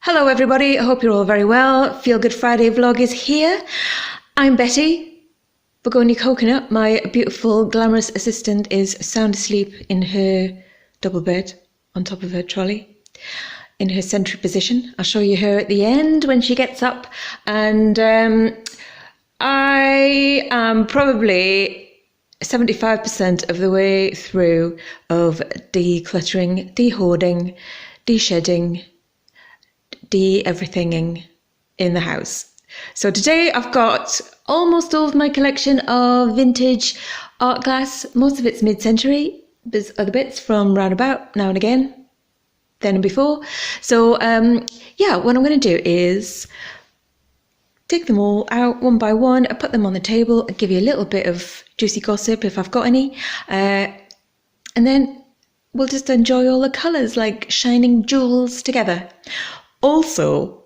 Hello everybody, I hope you're all very well. Feel Good Friday vlog is here. I'm Betty, Begonia Coconut. My beautiful glamorous assistant is sound asleep in her double bed on top of her trolley in her sentry position. I'll show you her at the end when she gets up, and I am probably 75% of the way through of decluttering, de-hoarding, de-shedding, de-everythinging in the house. So today I've got almost all of my collection of vintage art glass. Most of it's mid-century. There's other bits from round about now and again, then and before. So yeah, what I'm going to do is take them all out one by one, I put them on the table, I give you a little bit of juicy gossip if I've got any, and then we'll just enjoy all the colours like shining jewels together. Also,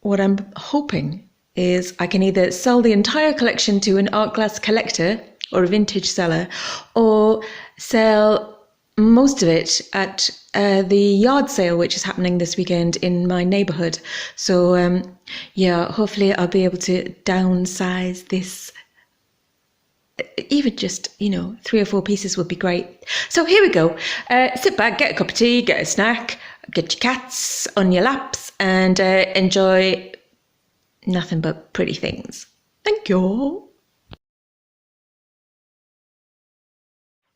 what I'm hoping is I can either sell the entire collection to an art glass collector or a vintage seller, or sell most of it at the yard sale which is happening this weekend in my neighbourhood. So yeah, hopefully I'll be able to downsize this. Even just, 3 or 4 pieces would be great. So here we go. Sit back, get a cup of tea, get a snack, get your cats on your laps, and enjoy nothing but pretty things. Thank you.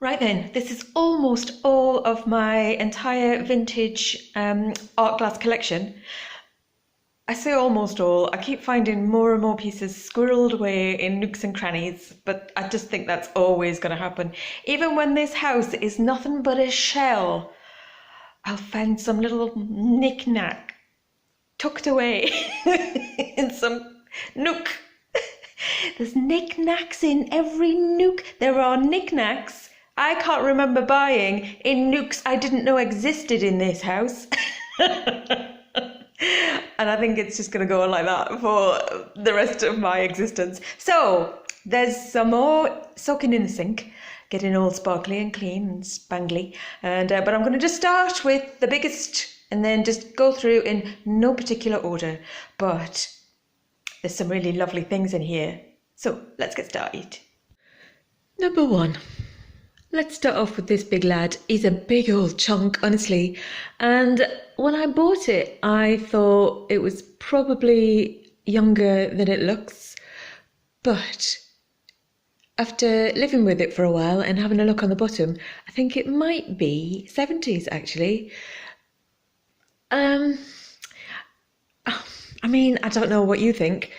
Right then, this is almost all of my entire vintage art glass collection. I say almost all. I keep finding more and more pieces squirreled away in nooks and crannies, but I just think that's always going to happen. Even when this house is nothing but a shell, I'll find some little knick-knack tucked away in some nook. There's knick-knacks in every nook. There are knick-knacks I can't remember buying in nooks I didn't know existed in this house. And I think it's just going to go on like that for the rest of my existence. So there's some more soaking in the sink, getting all sparkly and clean and spangly. And but I'm going to just start with the biggest and then just go through in no particular order. But there's some really lovely things in here. So let's get started. Number 1. Let's start off with this big lad. He's a big old chunk, honestly. And when I bought it, I thought it was probably younger than it looks. But after living with it for a while and having a look on the bottom, I think it might be 70s actually. I mean, I don't know what you think,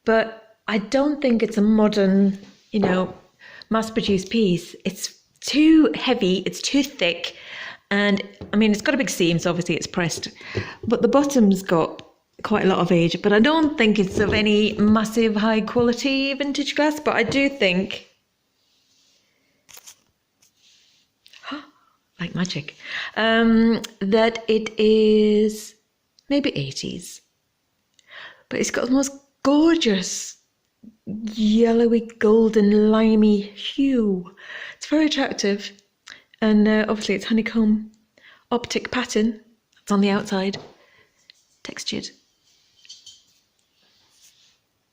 but I don't think it's a modern, mass-produced piece. It's too heavy, it's too thick, and I mean it's got a big seam, so obviously it's pressed, but the bottom's got quite a lot of age. But I don't think it's of any massive high quality vintage glass, but I do think, like magic, that it is maybe 80s, but it's got the most gorgeous yellowy golden limey hue. It's very attractive, and obviously it's honeycomb optic pattern that's on the outside, textured.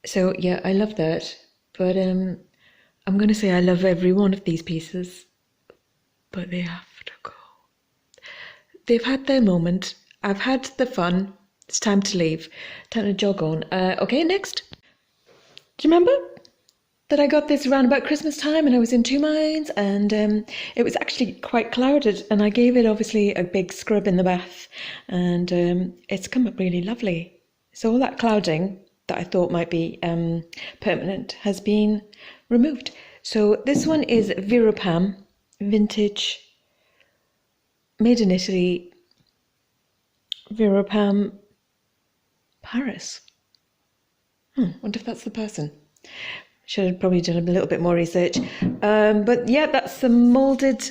So yeah, I love that, but I'm going to say I love every one of these pieces, but they have to go. They've had their moment. I've had the fun. It's time to leave. Time to jog on. Okay, next. Do you remember that I got this around about Christmas time and I was in two minds, and it was actually quite clouded, and I gave it obviously a big scrub in the bath, and it's come up really lovely. So all that clouding that I thought might be permanent has been removed. So this one is Viropam, vintage, made in Italy, Viropam, Paris. Wonder if that's the person. Should have probably done a little bit more research. But yeah, that's the moulded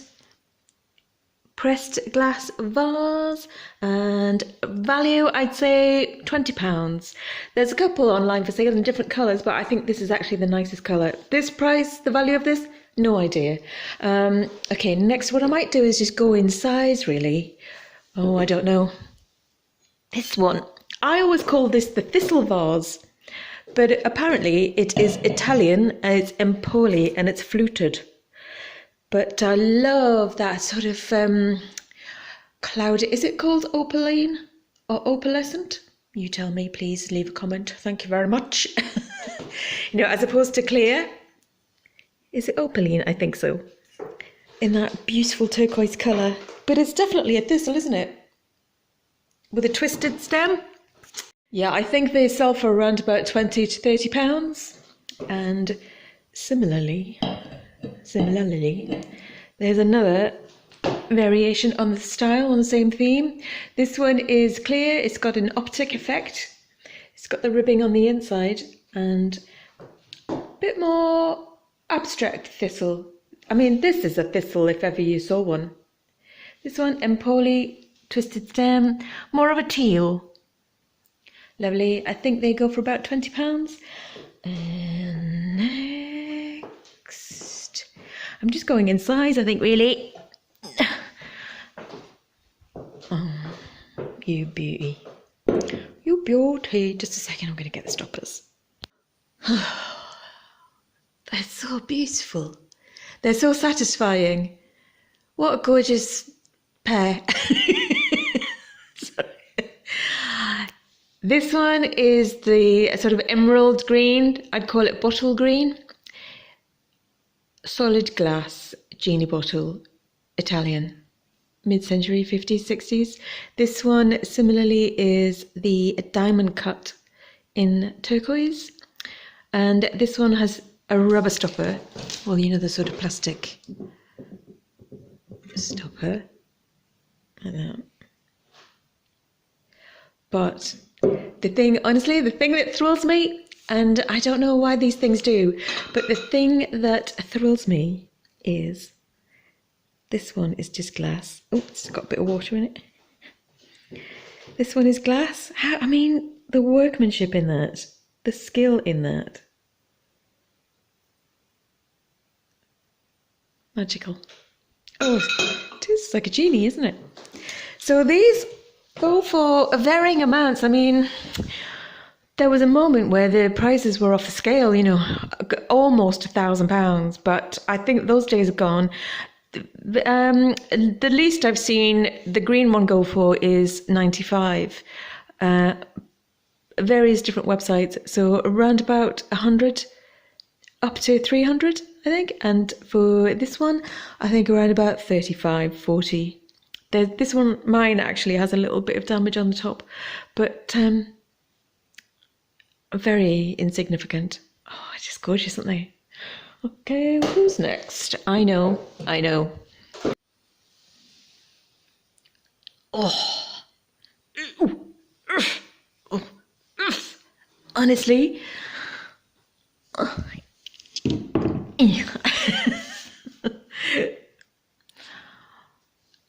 pressed glass vase, and value, I'd say £20. There's a couple online for sale in different colours, but I think this is actually the nicest colour. This price, the value of this, no idea. Okay, next what I might do is just go in size, really. Oh, I don't know. This one, I always call this the thistle vase, but apparently it is Italian and it's Empoli and it's fluted. But I love that sort of cloudy, is it called opaline or opalescent? You tell me, please leave a comment. Thank you very much. As opposed to clear. Is it opaline? I think so. In that beautiful turquoise colour. But it's definitely a thistle, isn't it? With a twisted stem. Yeah, I think they sell for around about £20 to £30. And similarly, there's another variation on the style, on the same theme. This one is clear, it's got an optic effect. It's got the ribbing on the inside and a bit more abstract thistle. I mean, this is a thistle if ever you saw one. This one, Empoli, twisted stem, more of a teal. Lovely. I think they go for about £20. And next, I'm just going in size, I think, really. Oh, you beauty. You beauty. Just a second, I'm going to get the stoppers. They're so beautiful. They're so satisfying. What a gorgeous pair. Sorry. This one is the sort of emerald green. I'd call it bottle green. Solid glass genie bottle, Italian. Mid-century, 50s, 60s. This one similarly is the diamond cut in turquoise. And this one has a rubber stopper. Well, the sort of plastic stopper. Like that. But the thing that thrills me, and I don't know why these things do, but the thing that thrills me is this one is just glass. Oh, it's got a bit of water in it. This one is glass. The workmanship in that, the skill in that. Magical. Oh, it is like a genie, isn't it? So these go for varying amounts. There was a moment where the prices were off the scale, almost £1,000, but I think those days are gone. The least I've seen the green one go for is 95. Various different websites, so around about 100 up to 300, I think. And for this one, I think around about 35, 40. This one, mine actually has a little bit of damage on the top, but very insignificant. Oh, it's just gorgeous, aren't they? Okay, who's next? I know. Oh. Honestly. Oh.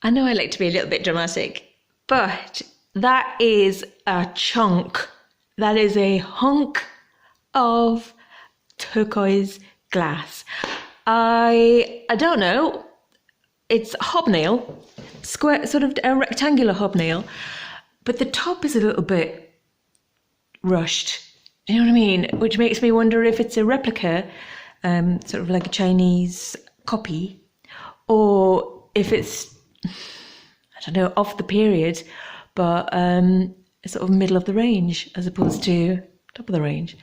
I know I like to be a little bit dramatic, but that is a chunk. That is a hunk of turquoise glass. I don't know. It's hobnail, square, sort of a rectangular hobnail, but the top is a little bit rushed. You know what I mean? Which makes me wonder if it's a replica, sort of like a Chinese copy, or if it's, I don't know, off the period, but sort of middle of the range as opposed to top of the range.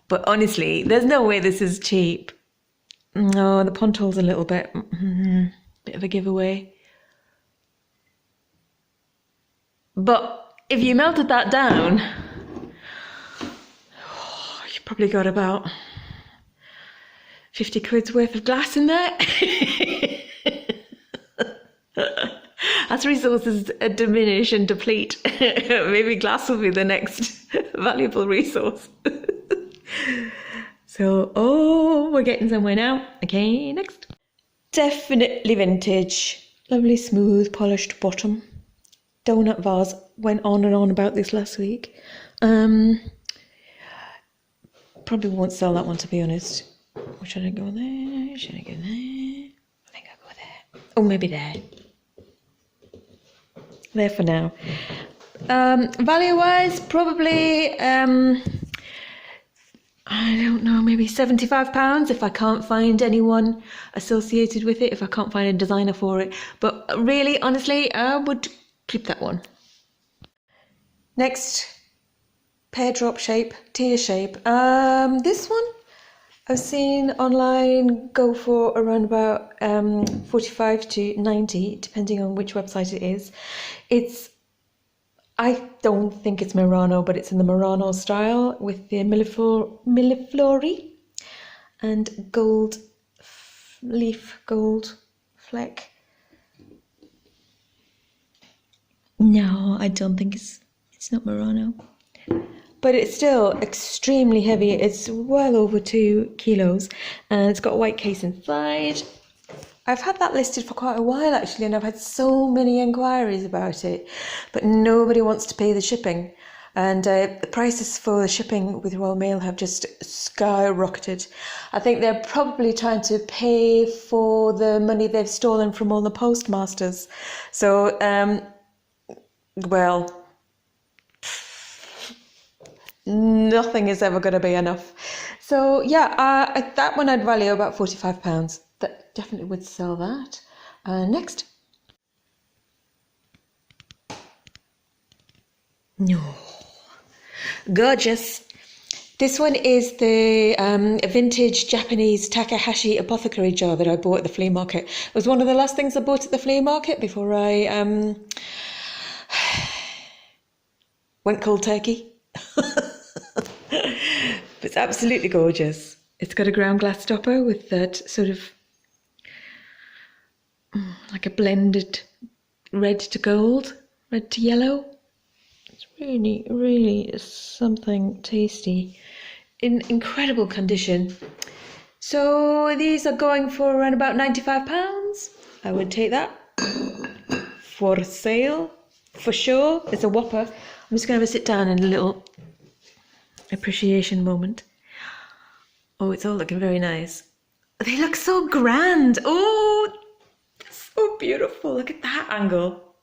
But honestly, there's no way this is cheap. No, the ponto's a little bit of a giveaway. But if you melted that down, you probably got about 50 quid's worth of glass in there. As resources diminish and deplete, maybe glass will be the next valuable resource. So, we're getting somewhere now. Okay, next. Definitely vintage. Lovely, smooth, polished bottom. Donut vase. Went on and on about this last week. Probably won't sell that one, to be honest. Or should I go there? Should I go there? I think I'll go there. Oh, maybe there. There for now. Value-wise, probably, I don't know, maybe £75 if I can't find anyone associated with it, if I can't find a designer for it. But really, honestly, I would keep that one. Next, pear drop shape, tear shape. This one I've seen online go for around about 45 to 90, depending on which website it is. I don't think it's Murano, but it's in the Murano style with the milleflori and gold leaf, gold fleck. No, I don't think it's not Murano. But it's still extremely heavy. It's well over 2 kilos and it's got a white case inside. I've had that listed for quite a while actually, and I've had so many inquiries about it, but nobody wants to pay the shipping. And the prices for the shipping with Royal Mail have just skyrocketed. I think they're probably trying to pay for the money they've stolen from all the postmasters. So, well, nothing is ever going to be enough. So yeah, that one I'd value about £45. That definitely would sell that. Next. No. Gorgeous. This one is the vintage Japanese Takahashi apothecary jar that I bought at the flea market. It was one of the last things I bought at the flea market before I went cold turkey. It's absolutely gorgeous. It's got a ground glass stopper with that sort of like a blended red to gold, red to yellow. It's really, really something tasty in incredible condition. So these are going for around about £95. I would take that for sale for sure. It's a whopper. I'm just going to have a sit down in a little appreciation moment. Oh, it's all looking very nice. They look so grand. Oh, so beautiful. Look at that angle.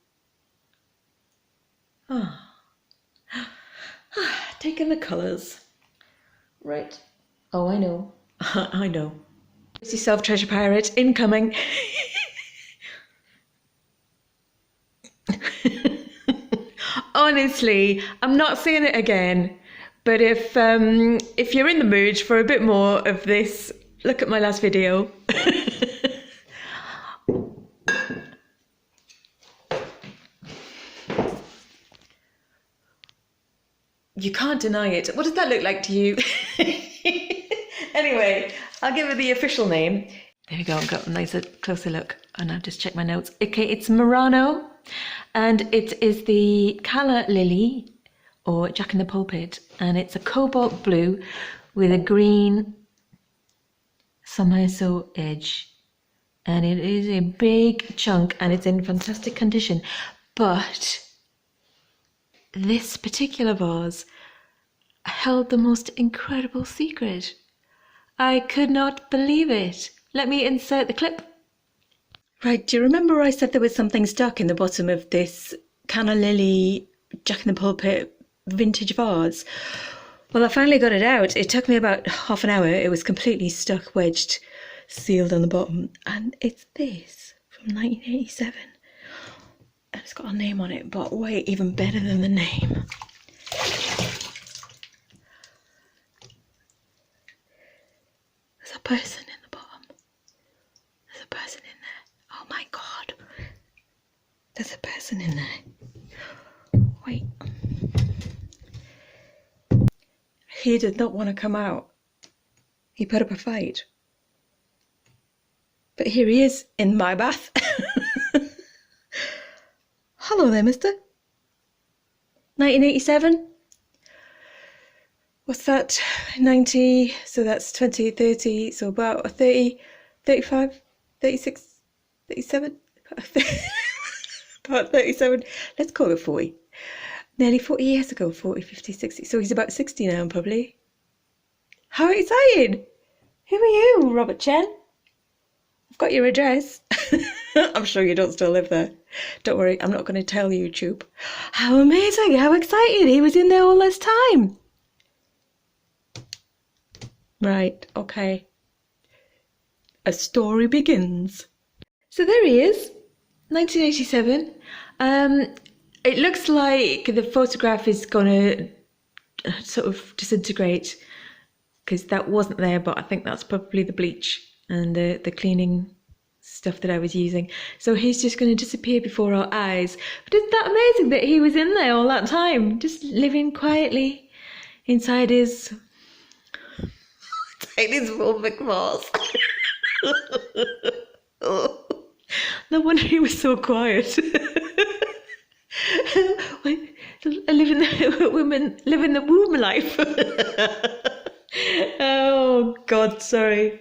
Oh. Taking the colours. Right. Oh, I know. I know. It's yourself, treasure pirate, incoming. Honestly, I'm not saying it again, but if you're in the mood for a bit more of this, look at my last video. You can't deny it. What does that look like to you? Anyway, I'll give it the official name. There we go, I've got a nicer, closer look. And I've just checked my notes. Okay, it's Murano, and it is the Calla Lily, or Jack in the Pulpit, and it's a cobalt blue with a green Samaso edge. And it is a big chunk, and it's in fantastic condition. But this particular vase held the most incredible secret. I could not believe it. Let me insert the clip. Right, do you remember I said there was something stuck in the bottom of this Calla Lily Jack in the Pulpit vintage vase? Well, I finally got it out. It took me about half an hour. It was completely stuck, wedged, sealed on the bottom. And it's this from 1987. And it's got a name on it, but wait, even better than the name. There's a person in the bottom. There's a person in there. Oh my God. There's a person in there. Wait. He did not want to come out. He put up a fight. But here he is in my bath. Hello there, mister. 1987. What's that? 90, so that's 20, 30, so about 30, 35, 36, 37, about 37. Let's call it 40. Nearly 40 years ago, 40, 50, 60. So he's about 60 now, probably. How exciting! Who are you, Robert Chen? I've got your address. I'm sure you don't still live there. Don't worry, I'm not going to tell YouTube. How amazing, how excited. He was in there all this time. Right, okay. A story begins. So there he is, 1987. It looks like the photograph is going to sort of disintegrate because that wasn't there, but I think that's probably the bleach and the cleaning stuff that I was using. So he's just going to disappear before our eyes. But isn't that amazing that he was in there all that time, just living quietly inside his vulvic mask. Oh, no wonder he was so quiet. Women living the womb life. Oh God, sorry.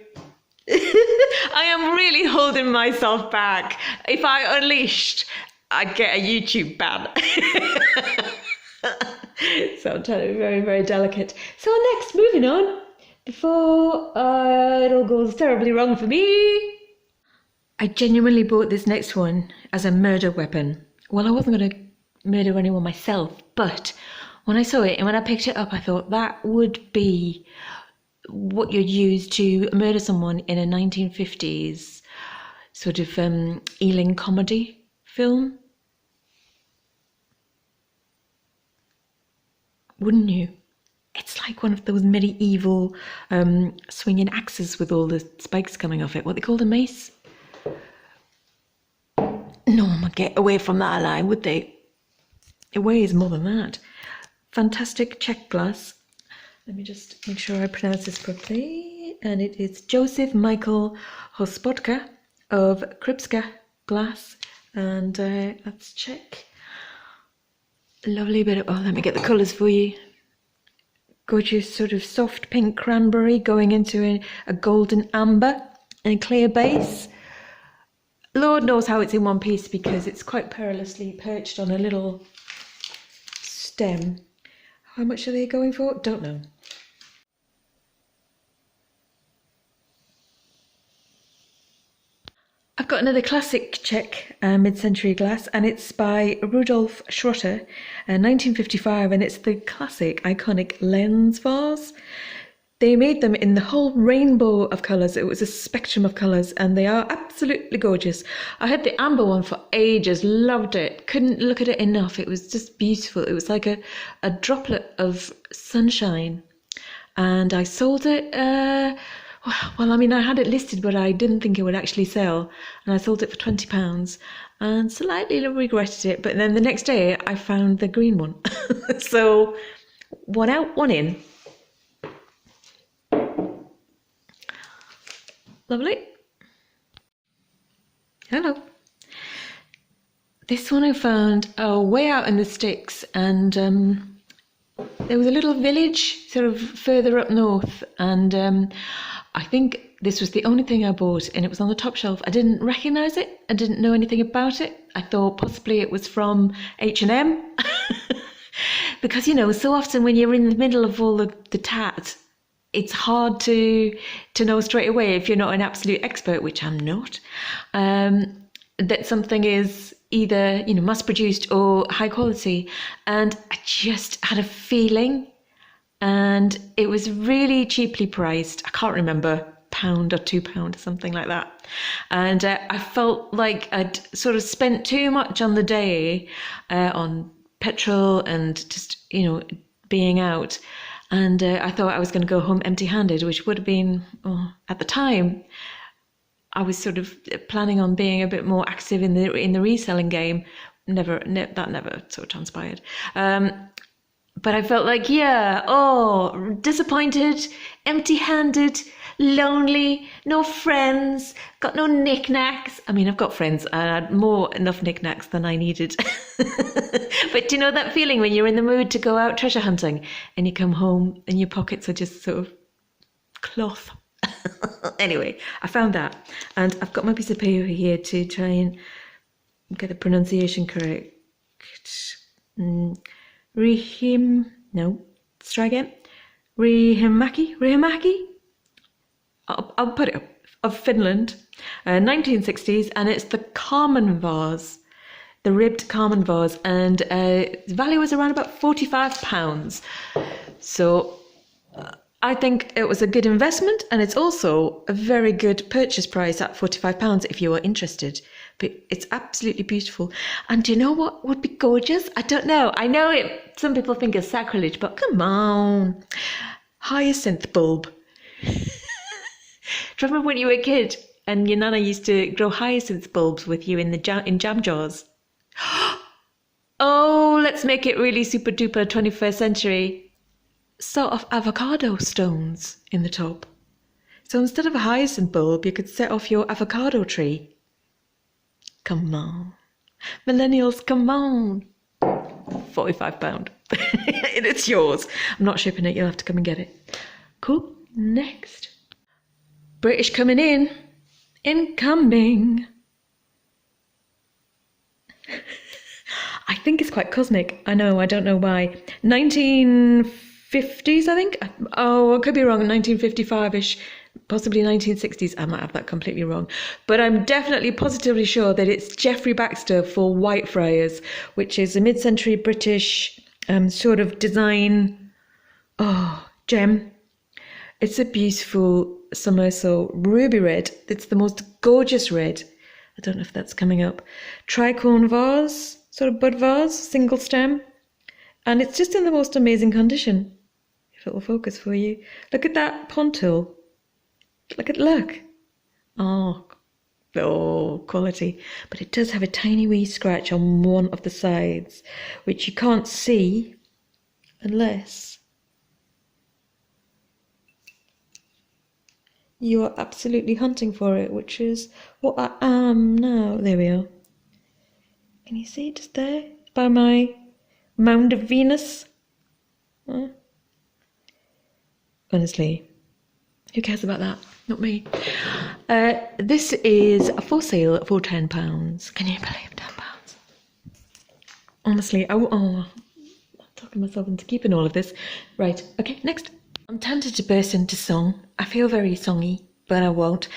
I am really holding myself back. If I unleashed, I'd get a YouTube ban. So I'm trying to be very, very delicate. So next, moving on, before it all goes terribly wrong for me. I genuinely bought this next one as a murder weapon. Well, I wasn't going to murder anyone myself, but when I saw it and when I picked it up, I thought that would be what you'd use to murder someone in a 1950s sort of Ealing comedy film. Wouldn't you? It's like one of those medieval swinging axes with all the spikes coming off it. What they call a mace? No one would get away from that line, would they? It weighs more than that. Fantastic check glass. Let me just make sure I pronounce this properly. And it is Joseph Michael Hospodka of Kripska Glass. And let's check. Lovely bit of, oh, let me get the colours for you. Gorgeous sort of soft pink cranberry going into a golden amber and clear base. Lord knows how it's in one piece because it's quite perilously perched on a little stem. How much are they going for? Don't know. I've got another classic Czech mid-century glass, and it's by Rudolf Schrotter, 1955, and it's the classic iconic lens vase. They made them in the whole rainbow of colours. It was a spectrum of colours, and they are absolutely gorgeous. I had the amber one for ages, loved it, couldn't look at it enough. It was just beautiful. It was like a droplet of sunshine, and I sold it. Well, I mean, I had it listed, but I didn't think it would actually sell, and I sold it for £20 and slightly regretted it. But then the next day I found the green one. So one out, one in. Lovely. Hello. This one I found way out in the sticks, and there was a little village sort of further up north, and I think this was the only thing I bought, and it was on the top shelf. I didn't recognise it. I didn't know anything about it. I thought possibly it was from H&M. Because, you know, so often when you're in the middle of all the tat, it's hard to know straight away, if you're not an absolute expert, which I'm not, that something is either, you know, mass produced or high quality. And I just had a feeling, and it was really cheaply priced. I can't remember, £1 or £2 or something like that. And I felt like I'd sort of spent too much on the day on petrol and just, you know, being out. And I thought I was going to go home empty-handed, which would have been, at the time, I was sort of planning on being a bit more active in the reselling game. That never sort of transpired. But I felt like, disappointed, empty-handed, lonely, no friends, got no knickknacks. I mean, I've got friends, and I had enough knickknacks than I needed. But do you know that feeling when you're in the mood to go out treasure hunting and you come home and your pockets are just sort of cloth? Anyway, I found that, and I've got my piece of paper here to try and get the pronunciation correct. Let's try again. Rihimaki? I'll put it up of Finland, 1960s, and it's the Carmen vase, the ribbed Carmen vase, and the value was around about £45. So I think it was a good investment, and it's also a very good purchase price at £45 if you are interested. But it's absolutely beautiful. And do you know what would be gorgeous? I don't know. I know it. Some people think it's sacrilege, but come on. Hyacinth bulb. Do you remember when you were a kid and your nana used to grow hyacinth bulbs with you in jam jars? Oh, let's make it really super duper 21st century. Sort of avocado stones in the top. So instead of a hyacinth bulb, you could set off your avocado tree. Come on. Millennials, come on. £45. And it's yours. I'm not shipping it, you'll have to come and get it. Cool. Next. British coming in. Incoming. I think it's quite cosmic. I know, I don't know why. 1950s, I think. Oh, I could be wrong. 1955-ish, possibly 1960s. I might have that completely wrong. But I'm definitely positively sure that it's Geoffrey Baxter for Whitefriars, which is a mid-century British sort of design gem. It's a beautiful Somersault ruby red. It's the most gorgeous red. I don't know if that's coming up. Tricorn vase, sort of bud vase, single stem. And it's just in the most amazing condition. If it will focus for you. Look at that pontil. Look. Oh, quality. But it does have a tiny wee scratch on one of the sides, which you can't see unless you are absolutely hunting for it, which is what I am now. There we are. Can you see it just there? By my mound of Venus. Honestly, who cares about that? Not me. This is for sale for £10. Can you believe £10? Honestly, I'm talking myself into keeping all of this. Right, okay, next. I'm tempted to burst into song. I feel very songy, but I won't.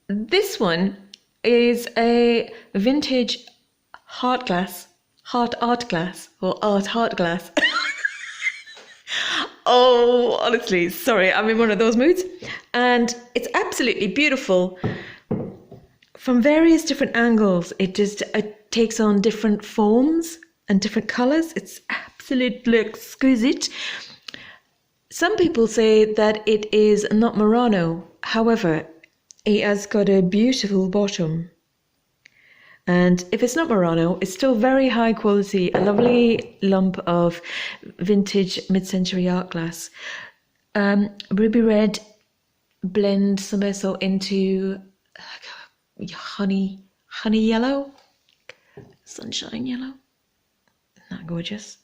This one is a vintage art glass. Oh, honestly, sorry, I'm in one of those moods. And it's absolutely beautiful. From various different angles, it takes on different forms and different colours. It's absolutely exquisite. Some people say that it is not Murano. However, it has got a beautiful bottom. And if it's not Murano, it's still very high quality, a lovely lump of vintage mid-century art glass. Ruby red blend Somersault into honey yellow, sunshine yellow. Isn't that gorgeous?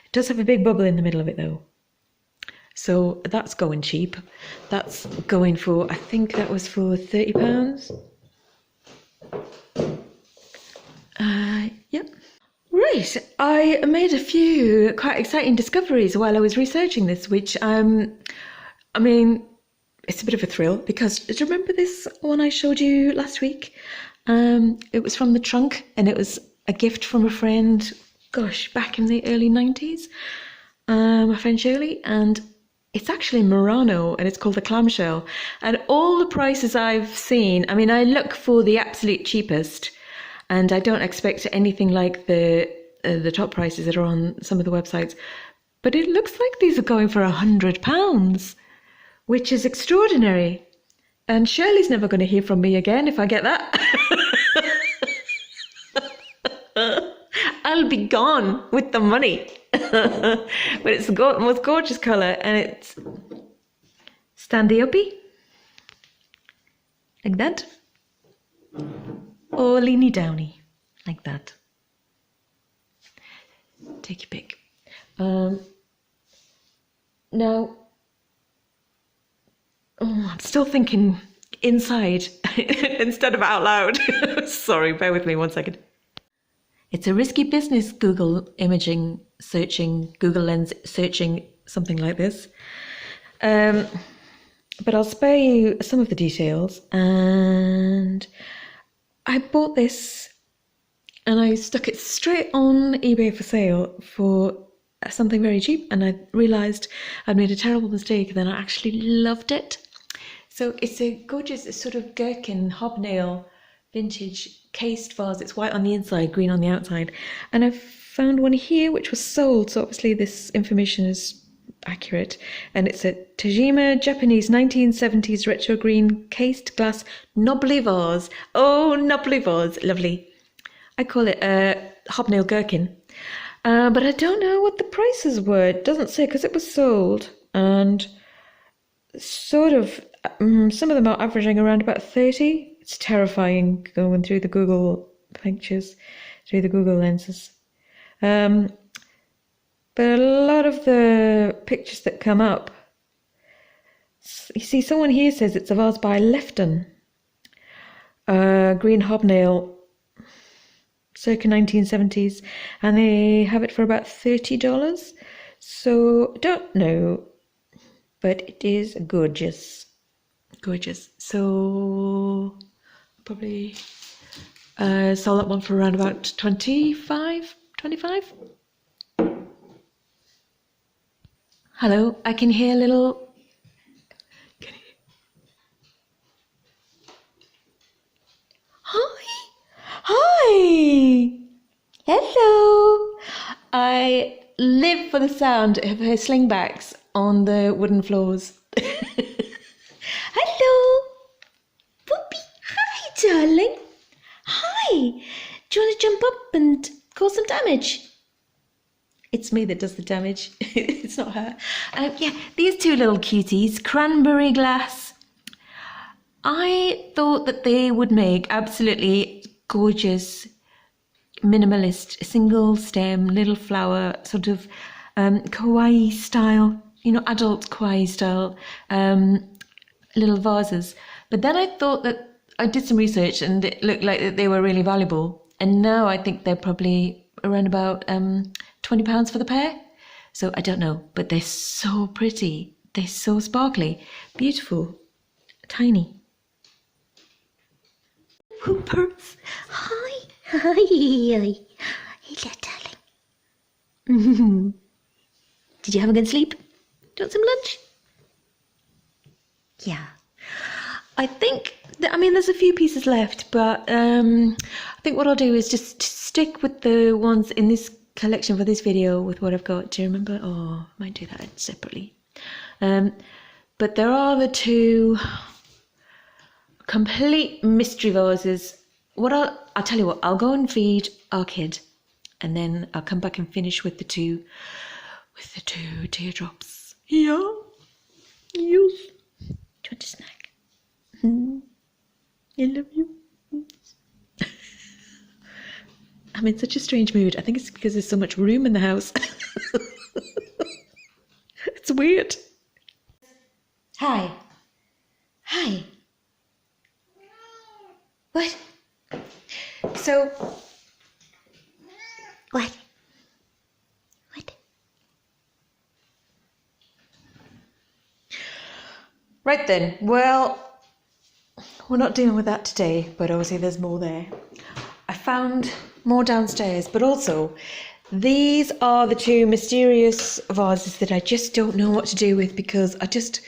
It does have a big bubble in the middle of it though. So that's going cheap. That's going for, I think that was for £30. Yep. Right, I made a few quite exciting discoveries while I was researching this, which, I mean, it's a bit of a thrill because, do you remember this one I showed you last week? It was from the trunk and it was a gift from a friend, gosh, back in the early 90s, my friend Shirley, and it's actually Murano and it's called the clamshell. And all the prices I've seen, I mean, I look for the absolute cheapest. And I don't expect anything like the top prices that are on some of the websites. But it looks like these are going for £100, which is extraordinary. And Shirley's never going to hear from me again if I get that. I'll be gone with the money. But it's the most gorgeous colour and it's standy-uppy. Like that. Or leany downy, like that. Take your pick. Now, I'm still thinking inside instead of out loud. Sorry, bear with me 1 second. It's a risky business, Google imaging, searching, Google Lens searching, something like this. but I'll spare you some of the details. And I bought this and I stuck it straight on eBay for sale for something very cheap, and I realised I'd made a terrible mistake, and then I actually loved it. So it's a gorgeous sort of gherkin hobnail vintage cased vase. It's white on the inside, green on the outside. And I found one here which was sold, so obviously this information is accurate. And it's a Tajima Japanese 1970s retro green cased glass knobbly vase. Oh, knobbly vase, lovely. I call it a hobnail gherkin. But I don't know what the prices were. It doesn't say, because it was sold. And sort of, some of them are averaging around about 30. It's terrifying going through the Google pictures, through the Google lenses. But a lot of the pictures that come up, you see, someone here says it's a vase by Lefton. Green hobnail, circa 1970s, and they have it for about $30. So, don't know, but it is gorgeous. Gorgeous. So, probably sell that one for around about 25. Hello, I can hear a little. Hi. Hello. I live for the sound of her slingbacks on the wooden floors. Hello. Whoopee. Hi, darling. Hi. Do you want to jump up and cause some damage? It's me that does the damage. It's not her. Yeah, these two little cuties, cranberry glass. I thought that they would make absolutely gorgeous, minimalist, single stem, little flower, sort of kawaii style, adult kawaii style little vases. But then I thought that I did some research and it looked like that they were really valuable. And now I think they're probably around about £20 for the pair. So I don't know, but they're so pretty. They're so sparkly, beautiful, tiny. Hoopers. Hi. Hello, darling. Did you have a good sleep? Do you want some lunch? Yeah. I think, there's a few pieces left, but I think what I'll do is just stick with the ones in this collection for this video with what I've got. Do you remember? Oh, I might do that separately. But there are the two complete mystery vases. I'll tell you what, I'll go and feed our kid, and then I'll come back and finish with the two teardrops. Yeah. Yes. Do you want a snack? I love you. I'm in such a strange mood. I think it's because there's so much room in the house. It's weird. Hi. What? So, what? Right then, well, we're not dealing with that today, but obviously there's more there. I found more downstairs, but also these are the two mysterious vases that I just don't know what to do with, because I just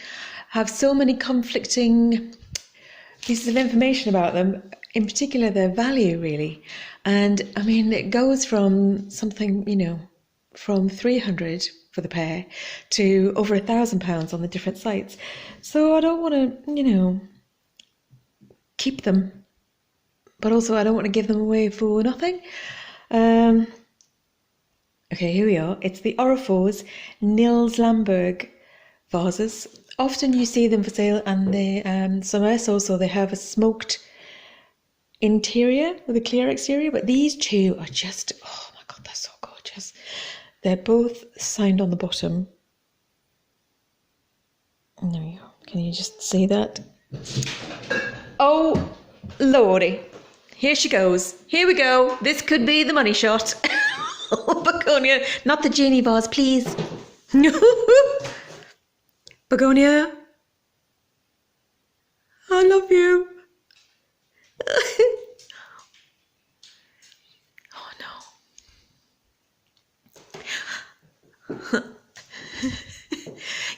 have so many conflicting pieces of information about them, in particular their value, really. And it goes from something, from 300 for the pair to over £1,000 on the different sites. So I don't want to, keep them, but also I don't want to give them away for nothing. Okay, here we are. It's the Orifors Nils Lamberg vases. Often you see them for sale, and they somewhere also they have a smoked interior with a clear exterior, but these two are just, oh my god, they're so gorgeous. They're both signed on the bottom. There we go. Can you just see that? Oh lordy, here she goes. Here we go. This could be the money shot. Oh, Begonia, not the genie vase, please. Begonia,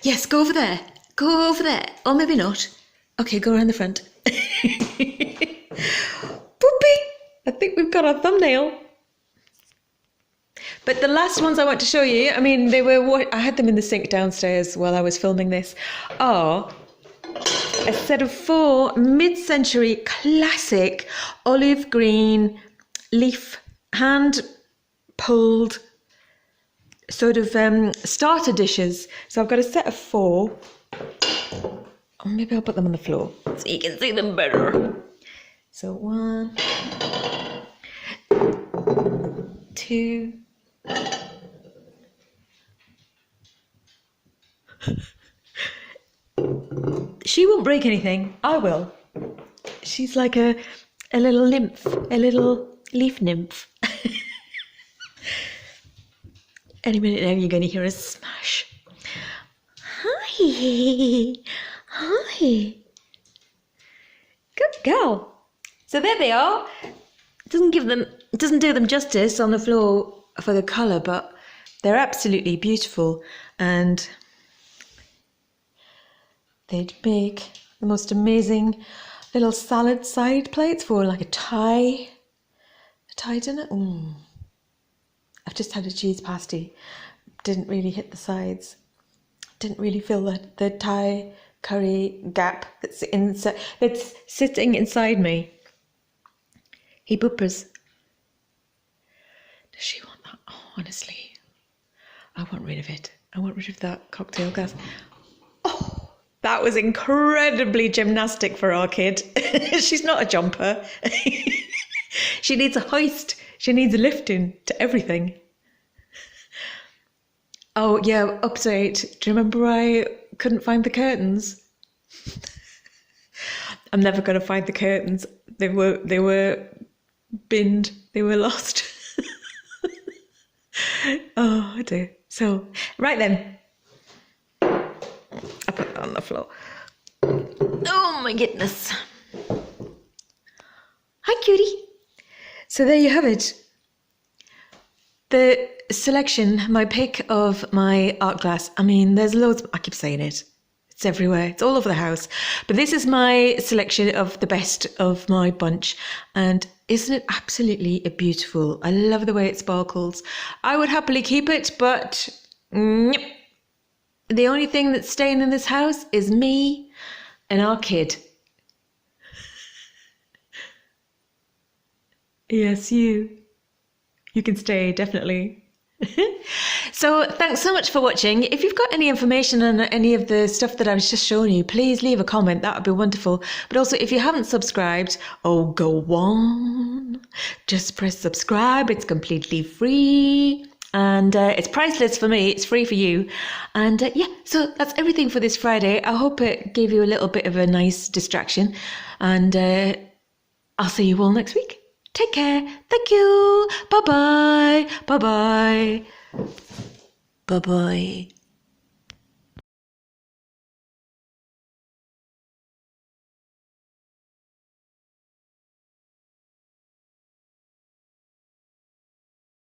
Yes, go over there. Go over there. Or maybe not. Okay, go around the front. Poopy! I think we've got our thumbnail. But the last ones I want to show you, I mean, I had them in the sink downstairs while I was filming this, are a set of 4 mid-century classic olive green leaf hand-pulled sort of starter dishes. So I've got a set of 4. Or maybe I'll put them on the floor so you can see them better. So 1, 2. She won't break anything. I will. She's like a little nymph, a little leaf nymph. Any minute now you're going to hear a smash. Hi. Hi. Good girl. So there they are. It doesn't do them justice on the floor for the colour, but they're absolutely beautiful, and they'd make the most amazing little salad side plates for like a Thai dinner. I've just had a cheese pasty. Didn't really hit the sides. Didn't really feel the Thai curry gap that's sitting inside me. Hey, boopers. Does she want that? Oh, honestly, I want rid of it. I want rid of that cocktail glass. Oh, that was incredibly gymnastic for our kid. She's not a jumper. She needs a hoist. She needs a lifting to everything. Oh, yeah, update. Do you remember I couldn't find the curtains? I'm never going to find the curtains. They were binned. They were lost. Oh, dear. So, right then. I put that on the floor. Oh, my goodness. Hi, cutie. So there you have it. The selection, my pick of my art glass. I mean, there's loads. I keep saying it. It's everywhere. It's all over the house. But this is my selection of the best of my bunch. And isn't it absolutely beautiful? I love the way it sparkles. I would happily keep it, but the only thing that's staying in this house is me and our kid. Yes, you can stay, definitely. So thanks so much for watching. If you've got any information on any of the stuff that I was just showing you, please leave a comment. That would be wonderful. But also, if you haven't subscribed, oh, go on. Just press subscribe. It's completely free. And it's priceless for me. It's free for you. And yeah, so that's everything for this Friday. I hope it gave you a little bit of a nice distraction. And I'll see you all next week. Take care. Thank you. Bye-bye. Bye-bye. Bye-bye.